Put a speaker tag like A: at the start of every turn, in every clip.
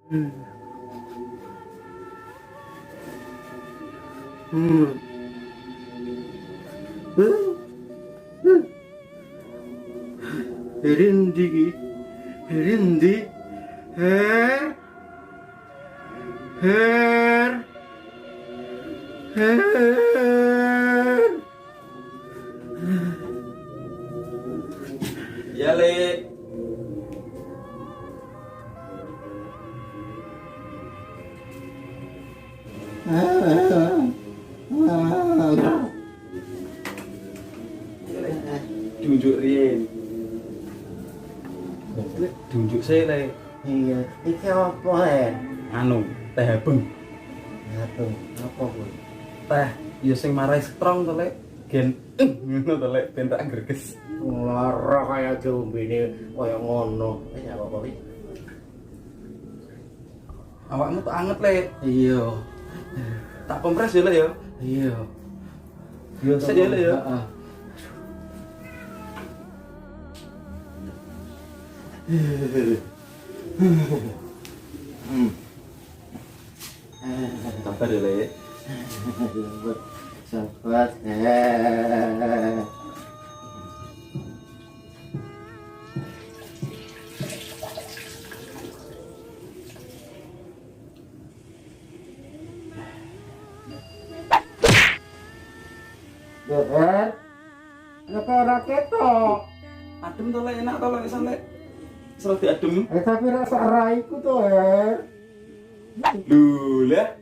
A: Hmm. Hmm. Herindi, herindi, her, her, her.
B: Ya, Le. Tunjuk Rien. Tunjuk saya, Le.
A: Iya, iki apa ya?
B: Anu, teh beng.
A: Apa pun?
B: Teh, ya sing marai strong to, Le. Gen, ngono to, Le, ben tak greges.
A: Lara kaya diombene kaya ngono. Ya apa iki?
B: Awakmu tak anget, Le.
A: Iya.
B: Tak kompres ya, Le ya.
A: Iya.
B: Ya, sik ya, Le ya.
A: Heeh.
B: Sabar ya, Le.
A: Sahabat. Ber. Lek ora ketok.
B: Adem to, Le, enak to, Le, sampe serot diadem.
A: Tapi rasa raiku to, Her.
B: Lho, lah.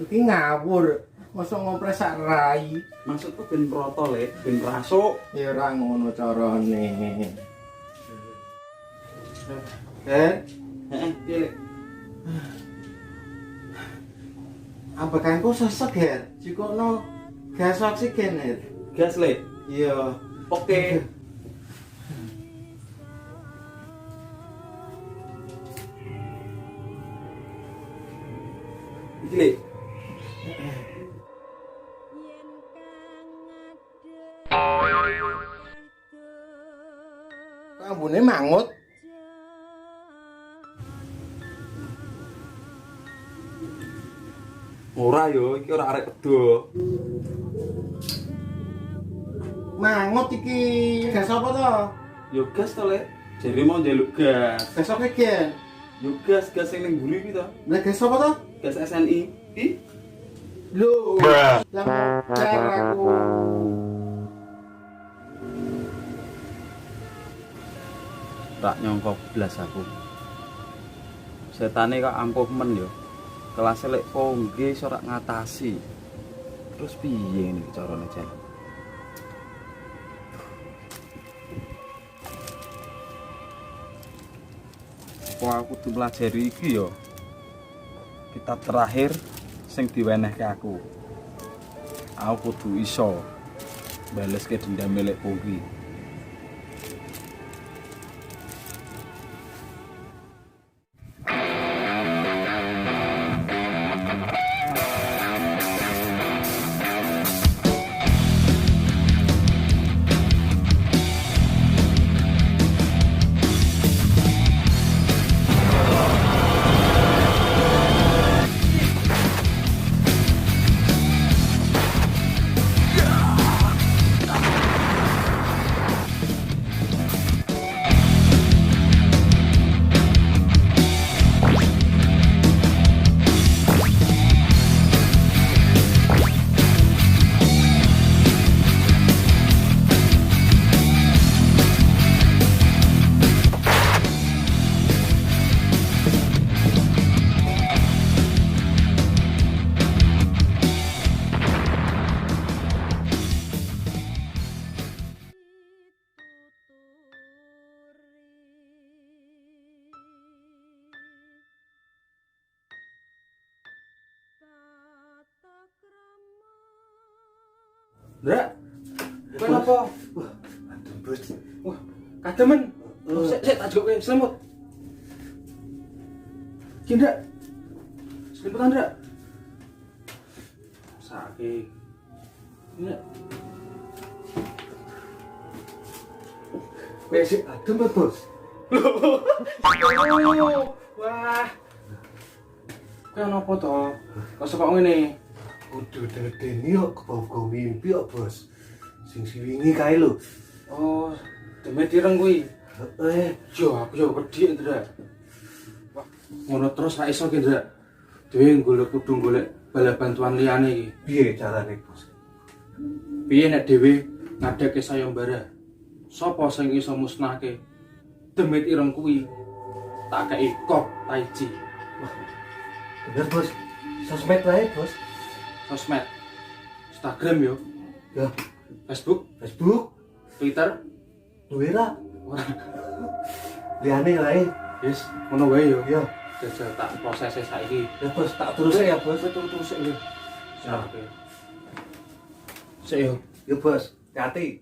A: Iki ngawur. Mosok ngompres sak rai.
B: Maksudku ben proto, Le, ben rasuk.
A: Ya ora ngono carane. Her,
B: Heeh, piye, Le?
A: ambekanku sesek, Her. Jikono gas oksigen, Her.
B: Gas, Le.
A: Iya.
B: Oke. Iki, Le.
A: Kok ambune mangut?
B: Ora yo, iki ora arek pedo.
A: Mangut iki gas apa to?
B: Yo gas to, Le. Jere mau njaluk gas.
A: Gas oksigen.
B: Yo gas sing ning mburi iki to.
A: Lah gas apa to?
B: Gas SNI. Ih,
A: Lho, lah modar aku.
B: tak nyongko blas aku. Setane kok ampuh men yo. Kelas lek pongge iso rak ngatasi. Terus piye ini carane jan? Kok aku kudu pelajari iki yo. Kitab terakhir sing diwenehke aku. Aku kudu iso baleske dendam lek pongge. Ndra, kowe napa? Wah, adem bos. Wah, kademen. Sik tak jokoke selimut. Ki Ndra. Selimutan Ndra. Sakit. Ndra. Kowe sik adem bos. Wah, Kan apa to? Kok sepok ngene?
A: Kudu dene yo kebau mimpi kok, Bos. Sing wingi kae lho.
B: Oh, Demit ireng kuwi. Yo aku yo wedi, Ndra. Wah, ngono terus ra iso ki, Ndra. Dhewe golek kudu golek bala bantuan liyane iki.
A: Piye carane, Bos?
B: Piye nek dhewe ngadeke sayembara? Sopo sing iso musnahke Demit ireng kuwi? Tak kei kop taiji.
A: Bener, Bos. Sosmed wae, Bos.
B: Sosmed. Instagram yo.
A: Ya,
B: Facebook, Twitter.
A: duwe ra.
B: Ora.
A: Liyane wae.
B: Yes, ngono wae yo.
A: Ya,
B: Jajal tak proses saiki.
A: ya Bos, tak terus ya, Bos.
B: Terus sik yo.
A: Ya.
B: Sik yo.
A: Ya, Bos. Hati.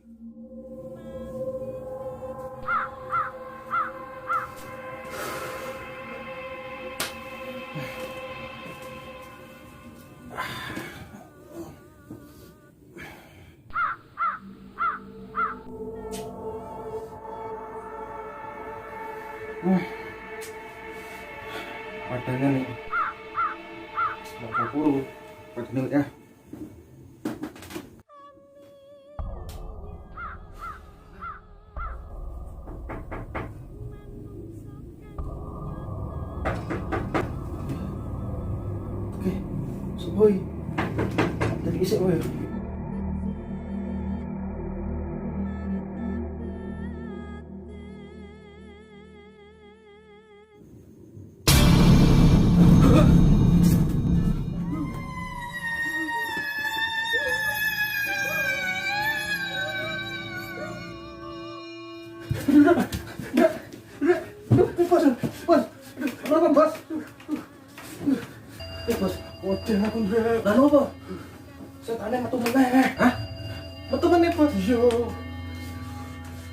B: Padahal nih. Baca puru. Padahal ya. Oke, boy. Tadi isik boy.
A: Bos,
B: Waduh aku Ndra.
A: lan apa?
B: Setane metu meneh.
A: Hah? Metu meneh, Bos.
B: Yo.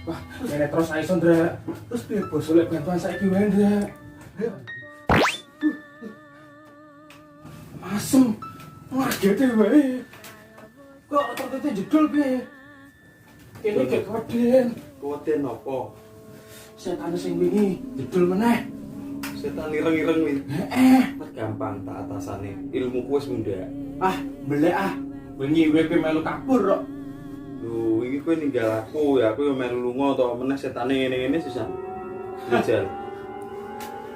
B: Wah, ini terus iso Ndra.
A: Terus piye, Bos?
B: Golek bantuan saiki wae Ndra. Masem. Ngagete wae. Kok tertete jedul piye? Kene gak keweden.
A: Keweden apa?
B: Setan sing wingi jedul meneh.
A: Setan ireng-ireng wi.
B: Heeh.
A: Mas gampang tak atasane. Ilmuku wis mundhak.
B: Ah, mbelek ah. Wingi kowe melu kabur kok.
A: Lho, iki kowe ninggal aku ya, aku yo melu lunga to, meneh setane ngene-ngene susah. Rijal.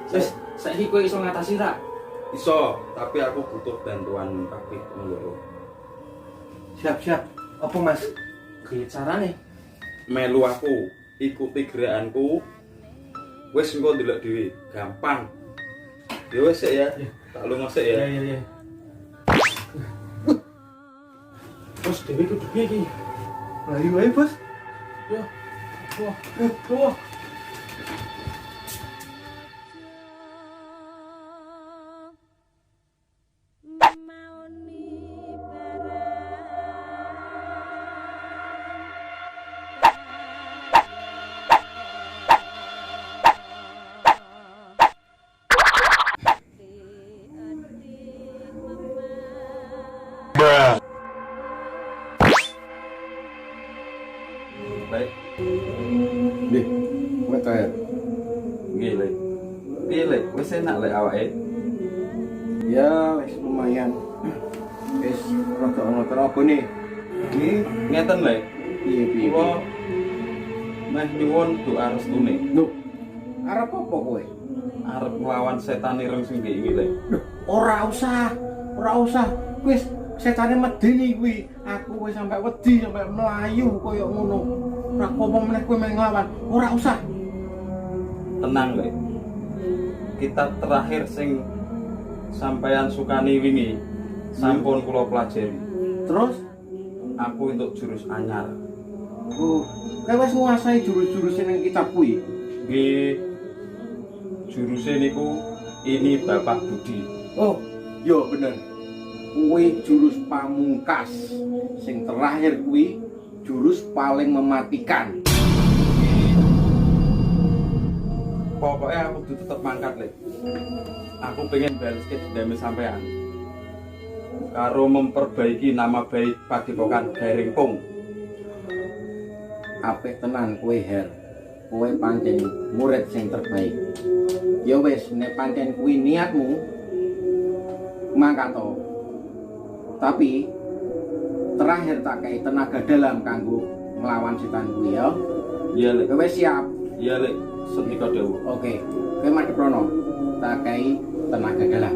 B: Wis, saiki kowe iso ngatasi ra?
A: Iso, tapi aku butuh bantuan kabeh loro. Siap. Apa, Mas?
B: Piye carane?
A: Melu aku, ikuti gerakanku. Wis engko ndelok dhewe, gampang. Ya wis sik ya. Tak lunga sik ya.
B: Iya. Terus dhewe kudu piye iki?
A: Mari wae, Bos.
B: Yo. Wah.
A: Baik.
B: Nggih. Metu ya.
A: Nggih, Lek. Piye, Lek? Wis enak lek awake?
B: Ya, wis lumayan. Wis rada ono tenaga nih.
A: Iki ngeten, Lek.
B: Piye?
A: Kula meh nyuwun doa restune.
B: Lho, arep apa kowe?
A: Arep nglawan setan ireng sing iki, Lek.
B: Ora usah. Wis setane medeni kuwi. Aku wis sampe wedi, sampe mlayu koyo ngono. Ora apa meneh kowe meh nglawan. Ora usah.
A: Tenang, Lek. Kitab terakhir sing sampeyan sukani wingi sampun kula pelajari.
B: Terus
A: Aku untuk jurus anyar.
B: kowe wis nguasai jurus-jurus ning kitab kuwi.
A: Nggih. Juruse niku ini Bapak Budi.
B: Oh, iya bener. Kuwi jurus pamungkas. Sing terakhir kuwi jurus paling mematikan.
A: Pokoknya aku kudu tetep mangkat, Lek. Aku pengen baleske dendam sampean. Karo memperbaiki nama baik Padepokan Garingkung.
B: Apik tenan kowe, Her. Kowe pancen murid sing terbaik. Ya wis, nek pancen kuwi niatmu,
C: mangkato. Tapi terakhir tak kei tenaga dalam kanggo nglawan setan kuwi ya.
A: Iya lek.
C: Kowe siap?
A: Iya lek. Setika dawuh.
C: Oke. Kowe madhep rono. Tak kei tenaga dalam.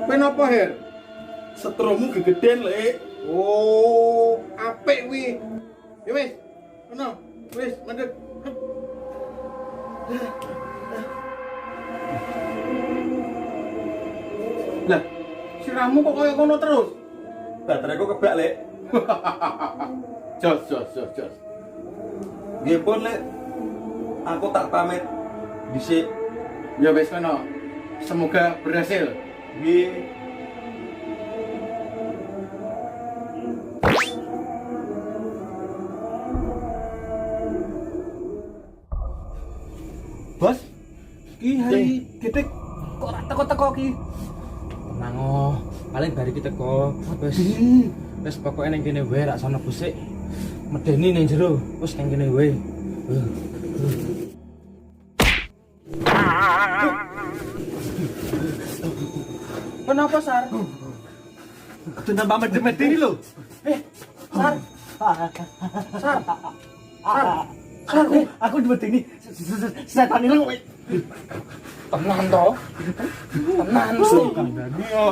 C: Kowe napa, Her?
A: Setromu gegeden lek.
C: Oh, apik kuwi. Ya wis, ono. Wis, mandek. Lah, siramu kok kaya ngono terus?
A: Bateraiku kebak lek.
C: Jos.
A: Nggih pun lek. Aku tak pamit dhisik.
C: Ya wis kono. Semoga berhasil.
A: Nggih.
B: Bos, ki hari getek kok ora teko-teko ki.
D: Tenang oh, paling bari kita kok. Wis pokoke ning kene wae rak sono busik. Medeni ning jero, wis ning kene wae.
B: Kenapa, Sar? Dengan Mbak medeni lho. Sar. Sar. Aku dimedeni setan ilang kowe.
D: Tenan to. Tenan sih.
B: Kandani yo.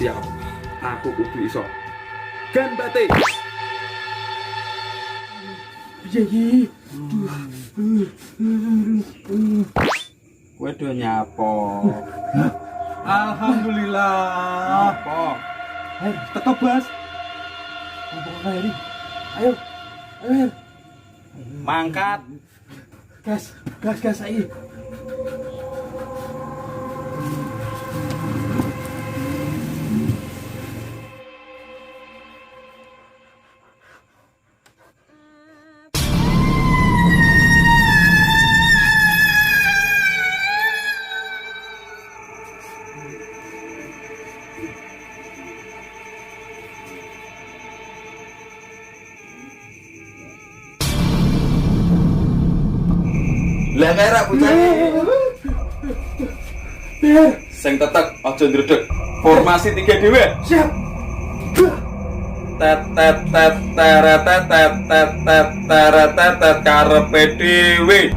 A: Siap. Aku kudu iso. Gan bate.
B: Piye iki?
A: Kowe do nyapo.
B: Alhamdulillah.
A: Apa?
B: Hei, teko Bas. Apa kae? Ayo. Ayo.
A: Mangkat.
B: Gas saiki.
A: Lah merah bocah. Sing tetek aja ndredeg. Formasi 3 dhewe.
B: Siap.
A: Tet teret karepe dhewe.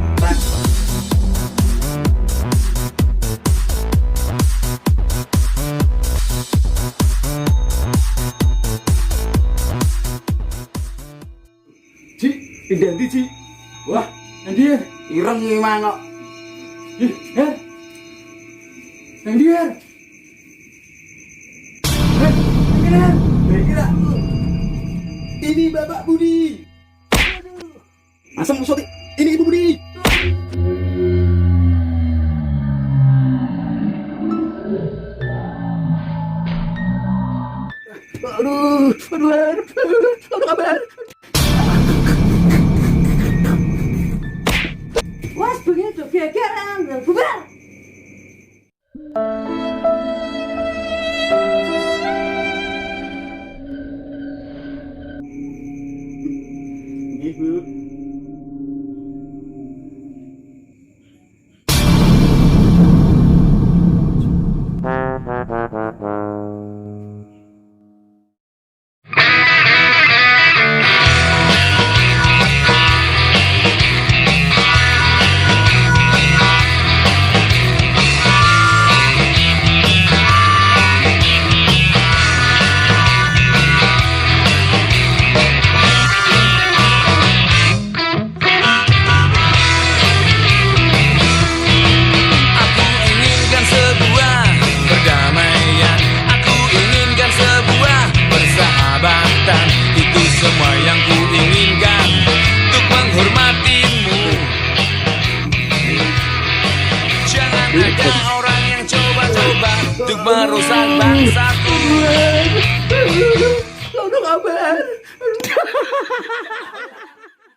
B: Ci, pindah ndi, Ci? Wah, endi ya?
C: Ireng iki mangkok.
B: Her. Endi ya?
A: Ini Bapak Budi. Asam usut. Ini Ibu Budi.
B: Aduh, kabar.
E: Was begitu gegeran, bubar.
A: Ibu.
F: bangsaku.
C: Lo kabar?